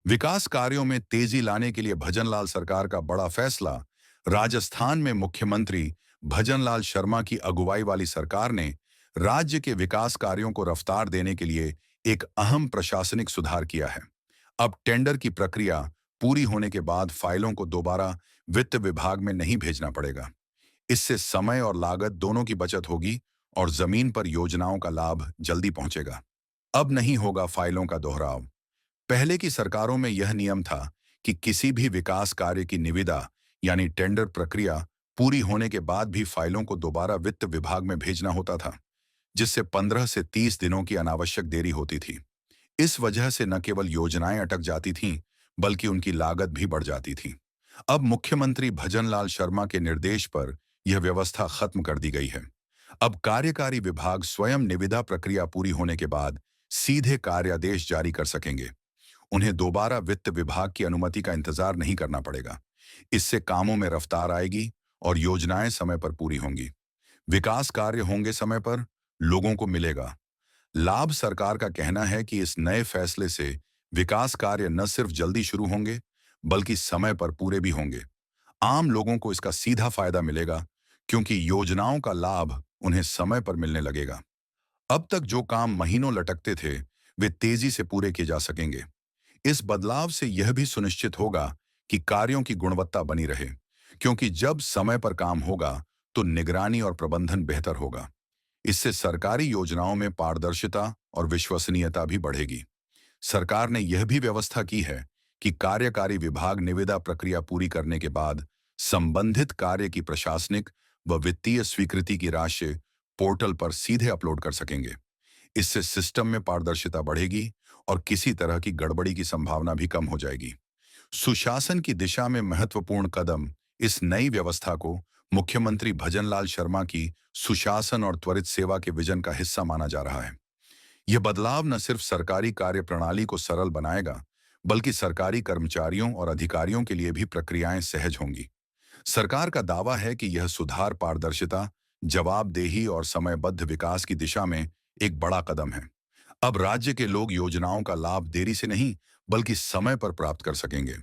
विकास कार्यों में तेजी लाने के लिए भजनलाल सरकार का बड़ा फैसला। राजस्थान में मुख्यमंत्री भजनलाल शर्मा की अगुवाई वाली सरकार ने राज्य के विकास कार्यों को रफ्तार देने के लिए एक अहम प्रशासनिक सुधार किया है। अब टेंडर की प्रक्रिया पूरी होने के बाद फाइलों को दोबारा वित्त विभाग में नहीं भेजना पड़ेगा। इससे समय और लागत दोनों की बचत होगी और जमीन पर योजनाओं का लाभ जल्दी पहुंचेगा। अब नहीं होगा फाइलों का दोहराव। पहले की सरकारों में यह नियम था कि किसी भी विकास कार्य की निविदा यानी टेंडर प्रक्रिया पूरी होने के बाद भी फाइलों को दोबारा वित्त विभाग में भेजना होता था, जिससे 15 से 30 दिनों की अनावश्यक देरी होती थी। इस वजह से न केवल योजनाएं अटक जाती थीं, बल्कि उनकी लागत भी बढ़ जाती थी। अब मुख्यमंत्री भजनलाल शर्मा के निर्देश पर यह व्यवस्था खत्म कर दी गई है। अब कार्यकारी विभाग स्वयं निविदा प्रक्रिया पूरी होने के बाद सीधे कार्यादेश जारी कर सकेंगे। उन्हें दोबारा वित्त विभाग की अनुमति का इंतजार नहीं करना पड़ेगा। इससे कामों में रफ्तार आएगी और योजनाएं समय पर पूरी होंगी। विकास कार्य होंगे समय पर, लोगों को मिलेगा लाभ। सरकार का कहना है कि इस नए फैसले से विकास कार्य न सिर्फ जल्दी शुरू होंगे, बल्कि समय पर पूरे भी होंगे। आम लोगों को इसका सीधा फायदा मिलेगा, क्योंकि योजनाओं का लाभ उन्हें समय पर मिलने लगेगा। अब तक जो काम महीनों लटकते थे, वे तेजी से पूरे किए जा सकेंगे। इस बदलाव से यह भी सुनिश्चित होगा कि कार्यों की गुणवत्ता बनी रहे, क्योंकि जब समय पर काम होगा तो निगरानी और प्रबंधन बेहतर होगा। इससे सरकारी योजनाओं में पारदर्शिता और विश्वसनीयता भी बढ़ेगी। सरकार ने यह भी व्यवस्था की है कि कार्यकारी विभाग निविदा प्रक्रिया पूरी करने के बाद संबंधित कार्य की प्रशासनिक व वित्तीय स्वीकृति की राशि पोर्टल पर सीधे अपलोड कर सकेंगे। इससे सिस्टम में पारदर्शिता बढ़ेगी और किसी तरह की गड़बड़ी की संभावना भी कम हो जाएगी। सुशासन की दिशा में महत्वपूर्ण कदम। इस नई व्यवस्था को मुख्यमंत्री भजनलाल शर्मा की सुशासन और त्वरित सेवा के विजन का हिस्सा माना जा रहा है। यह बदलाव न सिर्फ सरकारी कार्य प्रणाली को सरल बनाएगा, बल्कि सरकारी कर्मचारियों और अधिकारियों के लिए भी प्रक्रियाएं सहज होंगी। सरकार का दावा है कि यह सुधार पारदर्शिता, जवाबदेही और समयबद्ध विकास की दिशा में एक बड़ा कदम है। अब राज्य के लोग योजनाओं का लाभ देरी से नहीं, बल्कि समय पर प्राप्त कर सकेंगे।